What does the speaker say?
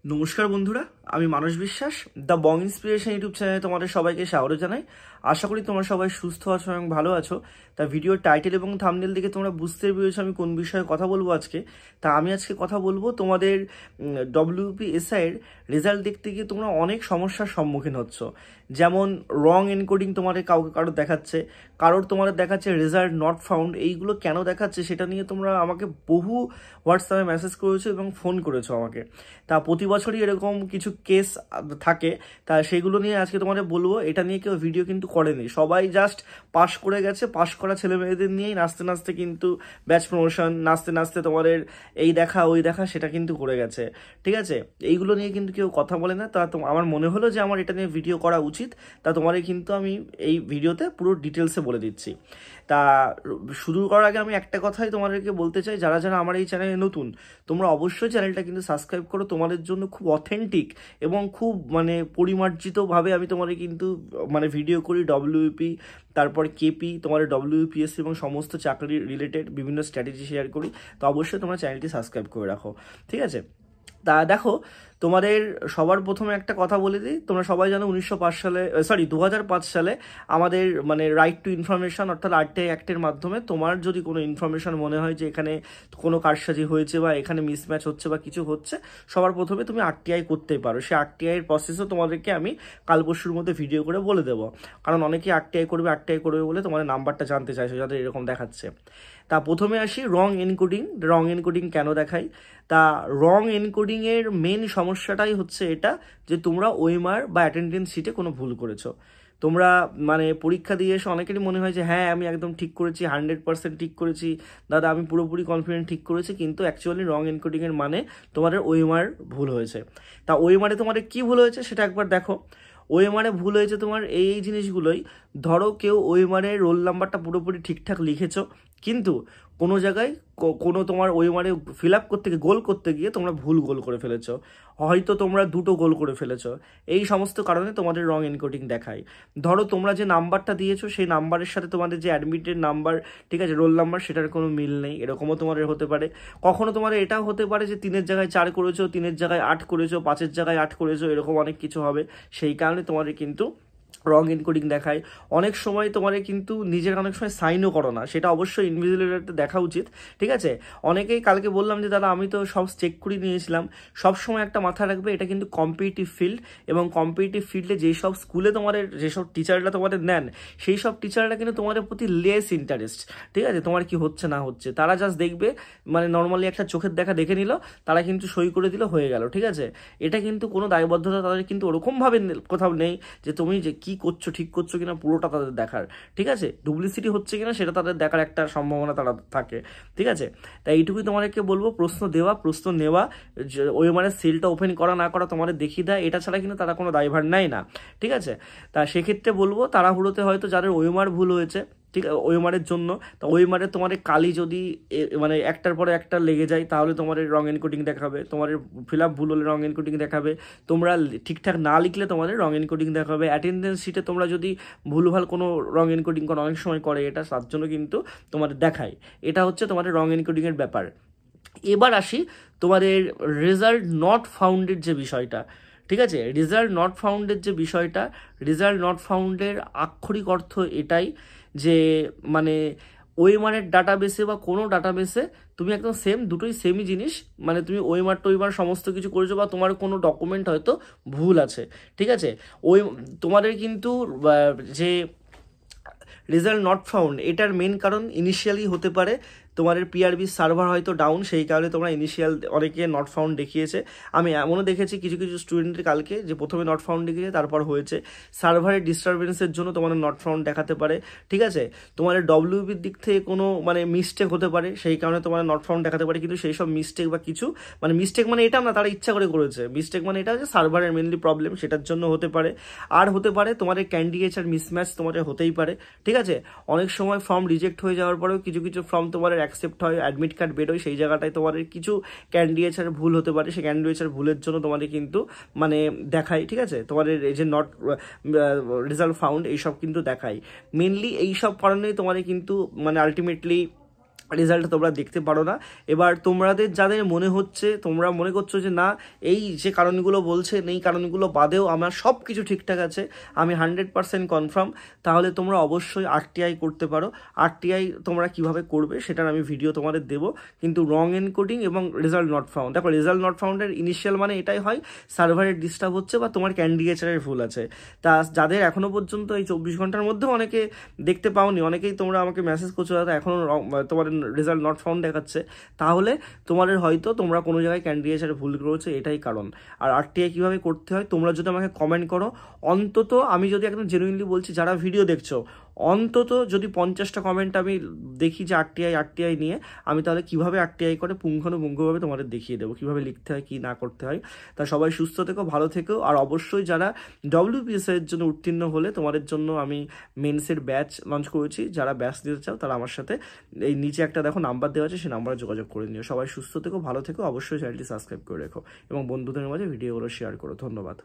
নমস্কার বন্ধুরা, আমি মানস বিশ্বাস দ্য বং ইন্সপিরেশন ইউটিউব চ্যানেলে তোমাদের সবাইকে স্বাগত জানাই। আশা করি তোমরা সবাই সুস্থ আছো এবং ভালো আছো। তা ভিডিওর টাইটেল এবং থাম্বনেল দেখে তোমরা বুঝতে পেরেছো আমি কোন বিষয়ে কথা বলবো আজকে। তা আমি আজকে কথা বলবো তোমাদের WPSI এর রেজাল্ট দেখতে গিয়ে তোমরা অনেক সমস্যার সম্মুখীন হচ্ছ। যেমন রং এনকোডিং তোমাদের কারোর দেখাচ্ছে, কারোর তোমাদের দেখাচ্ছে রেজাল্ট নট ফাউন্ড। এইগুলো কেন দেখাচ্ছে সেটা নিয়ে তোমরা আমাকে বহু হোয়াটসঅ্যাপে মেসেজ করেছো এবং ফোন করেছো আমাকে। তা প্রতি বছরই এরকম কিছু কেস থাকে, তা সেগুলো নিয়ে আজকে তোমাদের বলবো। এটা নিয়ে কেউ ভিডিও কিন্তু করেনি, সবাই জাস্ট পাস করে গেছে। পাস করা ছেলে মেয়েদের নিয়েই নাচতে নাচতে কিন্তু ব্যাচ প্রমোশন, নাচতে নাচতে তোমাদের এই দেখা ওই দেখা সেটা কিন্তু করে গেছে। ঠিক আছে, এইগুলো নিয়ে কিন্তু কেউ কথা বলে না। তা আমার মনে হলো যে আমার এটা নিয়ে ভিডিও করা উচিত। তা তোমাদের কিন্তু আমি এই ভিডিওতে পুরো ডিটেলসে বলে দিচ্ছি। তা শুরু করার আগে আমি একটা কথাই তোমাদেরকে বলতে চাই, যারা যারা আমার এই চ্যানেলে নতুন, তোমরা অবশ্যই চ্যানেলটা কিন্তু সাবস্ক্রাইব করো। তোমাদের জন্য খুব অথেন্টিক এবং খুব পরিমার্জিতভাবে আমি তোমাদের কিন্তু ভিডিও করি। WP, তারপর KP, তোমাদের WPSC এবং সমস্ত চাকরি রিলেটেড বিভিন্ন স্ট্র্যাটেজি শেয়ার করি। তো অবশ্যই তোমরা চ্যানেলটি সাবস্ক্রাইব করে রাখো, ঠিক আছে। তা দেখো, তোমাদের সবার প্রথমে একটা কথা বলে দিই। তোমরা সবাই জানো 2005 সালে আমাদের রাইট টু ইনফরমেশন অর্থাৎ RTI অ্যাক্টের মাধ্যমে তোমার যদি কোনো ইনফরমেশন মনে হয় যে এখানে কোনো কারসাজি হয়েছে বা এখানে মিসম্যাচ হচ্ছে বা কিছু হচ্ছে, সবার প্রথমে তুমি RTI করতেই পারো। সেই RTI এর প্রসেসও তোমাদেরকে আমি কাল পরশুর মধ্যে ভিডিও করে বলে দেবো। কারণ অনেকেই RTI করবে বলে তোমাদের নাম্বারটা জানতে চাইছো, যাদের এরকম দেখাচ্ছে। তা প্রথমে আসি রং এনকোডিং। রং এনকোডিং কেন দেখাই? তা রং এনকোডিংয়ের মেন সমস্যাটাই হচ্ছে এটা যে তোমরা ওএমআর বা অ্যাটেন্ডেন্স শিটে কোনো ভুল করেছো। তোমরা পরীক্ষা দিয়ে এসে অনেকেরই মনে হয় যে হ্যাঁ আমি একদম ঠিক করেছি, 100% ঠিক করেছি দাদা, আমি পুরোপুরি কনফিডেন্ট ঠিক করেছি, কিন্তু অ্যাকচুয়ালি রং এনকোডিংয়ের তোমাদের ওএমআর ভুল হয়েছে। তা ওএমআরে তোমাদের কি ভুল হয়েছে সেটা একবার দেখো। ওএমআরে ভুল হয়েছে তোমার এই জিনিসগুলোই। ধরো কেউ ওএমআরে রোল নাম্বারটা পুরোপুরি ঠিকঠাক লিখেছো, কিন্তু কোনো জায়গায় কোনো তোমার ওএমআরে ফিল আপ করতে গিয়ে গোল করতে গিয়ে তোমরা ভুল গোল করে ফেলেছো, হয়তো তোমরা দুটো গোল করে ফেলেছো। এই সমস্ত কারণে তোমাদের রং এনকোডিং দেখায়। ধরো তোমরা যে নাম্বারটা দিয়েছো সেই নাম্বারের সাথে তোমাদের যে অ্যাডমিটেড নাম্বার, ঠিক আছে, রোল নাম্বার, সেটার কোনো মিল নেই, এরকমও তোমাদের হতে পারে। কখনো তোমাদের এটাও হতে পারে যে 3-এর জায়গায় 4 করেছো, 3-এর জায়গায় 8 করেছো, 5-এর জায়গায় 8 করেছো, এরকম অনেক কিছু হবে। সেই কারণে তোমাদের কিন্তু রং এনকোডিং দেখায়। অনেক সময় তোমাদের কিন্তু নিজের অনেক সময় সাইনও করো না, সেটা অবশ্যই ইনভিজিলেটরতে দেখা উচিত, ঠিক আছে। অনেকেই কালকে বললাম যে দাদা আমি তো সব চেক করে নিয়েছিলাম। সব সময় একটা মাথায় রাখবে, এটা কিন্তু কম্পিটিটিভ ফিল্ড, এবং কম্পিটিটিভ ফিল্ডে যেসব স্কুলে তোমাদের যেসব টিচাররা তোমাদের নেন, সেই সব টিচাররা কিন্তু তোমাদের প্রতি লেস ইন্টারেস্ট, ঠিক আছে। তোমার কি হচ্ছে না হচ্ছে তারা জাস্ট দেখবে, নর্মালি একটা চোখের দেখা দেখে নিল, তারা কিন্তু সই করে দিল, হয়ে গেল, ঠিক আছে। এটা কিন্তু কোনো দায়বদ্ধতা তাদের কিন্তু ওরকমভাবে কোথাও নেই যে তুমি যে কি করছো ঠিক করছো কিনা পুরোটা তাদের দেখার, ঠিক আছে। ডুপ্লিসিটি হচ্ছে কিনা সেটা তাদের দেখার একটা সম্ভাবনা তারা থাকে, ঠিক আছে। তাই এইটুকুই তোমাদেরকে বলবো, প্রশ্ন দেওয়া প্রশ্ন নেওয়া, ওই সেলটা ওপেন করা না করা তোমাদের দেখিয়ে দেয়, এটা ছাড়া কিন্তু তারা কোনো দায়ভার নেয় না, ঠিক আছে। তা সেক্ষেত্রে বলবো তাড়াহুড়োতে হয়তো যাদের ওএমআর ভুল হয়েছে, ঠিক আছে, ওএমআরের জন্য, তো ওএমআরে তোমাদের কালি যদি একটার পরে একটা লেগে যায় তাহলে তোমাদের রং এনকোডিং দেখাবে, তোমাদের ফিল আপ ভুল হলে রং এনকোডিং দেখাবে, তোমরা ঠিকঠাক না লিখলে তোমাদের রং এনকোডিং দেখাবে। অ্যাটেন্ডেন্স শিটে তোমরা যদি ভুলভাল কোনো রং এনকোডিং করো, অনেক সময় করে এটা, তার জন্য কিন্তু তোমাদের দেখায়। এটা হচ্ছে তোমাদের রং এনকোডিংয়ের ব্যাপার। এবার আসি তোমাদের রেজাল্ট নট ফাউন্ডের যে বিষয়টা, ঠিক আছে। রেজাল্ট নট ফাউন্ডের যে বিষয়টা, রেজাল্ট নট ফাউন্ডের আক্ষরিক অর্থ এটাই যে ওএমআরের ডাটাবেসে বা কোনো ডাটাবেসে তুমি একদম সেম, দুটোই সেমই জিনিস, তুমি ওএমআর টোএমআর সমস্ত কিছু করেছো বা তোমার কোনো ডকুমেন্ট হয়তো ভুল আছে, ঠিক আছে। তোমাদের কিন্তু যে রেজাল্ট নট ফাউন্ড, এটার মেন কারণ ইনিশিয়ালি হতে পারে তোমাদের PRB সার্ভার হয়তো ডাউন, সেই কারণে তোমরা ইনিশিয়াল অনেকে নট ফাউন্ড দেখিয়েছে। আমি এমনও দেখেছি কিছু কিছু স্টুডেন্টের কালকে যে প্রথমে নট ফাউন্ড দেখিয়েছে, তারপর হয়েছে সার্ভারের ডিস্টারবেন্সের জন্য তোমাদের নট ফাউন্ড দেখাতে পারে, ঠিক আছে। তোমাদের WPর দিক থেকে কোনো মিস্টেক হতে পারে, সেই কারণে তোমাদের নট ফাউন্ড দেখাতে পারে। কিন্তু সেই সব মিস্টেক বা কিছু মিস্টেক এটা না তারা ইচ্ছা করে করেছে, মিস্টেক এটা হচ্ছে সার্ভারের মেনলি প্রবলেম, সেটার জন্য হতে পারে। আর হতে পারে তোমাদের ক্যান্ডিডেট মিসম্যাচ তোমাদের হতেই পারে, ঠিক আছে। অনেক সময় ফর্ম রিজেক্ট হয়ে যাওয়ার পরেও কিছু কিছু ফর্ম তোমাদের অ্যাকসেপ্ট হয়, অ্যাডমিট কার্ড বেরোয়, সেই জায়গাটায় তোমাদের কিছু ক্যান্ডিডেটের ভুল হতে পারে, সেই ক্যান্ডিডেটের ভুলের জন্য তোমাদের কিন্তু দেখায়, ঠিক আছে। তোমাদের এই যে নট রেজাল্ট ফাউন্ড এইসব কিন্তু দেখায় মেনলি, এইসব কারণেই তোমাদের কিন্তু আলটিমেটলি রেজাল্টটা তোমরা দেখতে পারো না। এবার তোমাদের যাদের মনে হচ্ছে, তোমরা মনে করছো যে না এই যে কারণগুলো বলছেন এই কারণগুলো বাদেও আমার সব কিছু ঠিকঠাক আছে, আমি 100% কনফার্ম, তাহলে তোমরা অবশ্যই আরটিআই করতে পারো। আরটিআই তোমরা কিভাবে করবে সেটার আমি ভিডিও তোমাদের দেবো। কিন্তু রং এনকোডিং এবং রেজাল্ট নট ফাউন্ড, দেখো রেজাল্ট নট ফাউন্ডের ইনিশিয়াল মানে এটাই হয় সার্ভারের ডিস্টার্ব হচ্ছে বা তোমার ক্যান্ডিডেচারের ভুল আছে। তা যাদের এখনো পর্যন্ত এই 24 ঘন্টার মধ্যেও অনেকে দেখতে পাওনি, অনেকেই তোমরা আমাকে মেসেজ করছো দাদা এখনও তোমার রেজাল্ট নট ফাউন্ড দেখাচ্ছে, তাহলে তোমাদের হয়তো তোমরা কোনো জায়গায় ক্যান্ডিডেচারে ভুল করেছো, এটাই কারণ। আর আরটিআই কীভাবে করতে হয় তোমরা যদি আমাকে কমেন্ট করো, অন্তত আমি যদি একদম জেনুইনলি বলছি, যারা ভিডিও দেখছো অন্তত যদি 50টা কমেন্ট আমি দেখি যে আরটিআই নিয়ে, আমি তাহলে কীভাবে আরটিআই করে পুঙ্খানুপুঙ্খভাবে তোমাদের দেখিয়ে দেবো কীভাবে লিখতে হয় কী না করতে হয়। তা সবাই সুস্থ থেকো, ভালো থেকো। আর অবশ্যই যারা WPSএর জন্য উত্তীর্ণ হলে তোমাদের জন্য আমি মেন্সের ব্যাচ লঞ্চ করেছি, যারা ব্যাচ দিতে চাও তারা আমার সাথে এই নিচে একটা দেখো নাম্বার দেওয়া আছে, সেই নাম্বারে যোগাযোগ করে নিও। সবাই সুস্থ থেকো, ভালো থেকো, অবশ্যই চ্যানেলটি সাবস্ক্রাইব করে রেখো এবং বন্ধুদের মাঝে ভিডিওগুলো শেয়ার করো। ধন্যবাদ।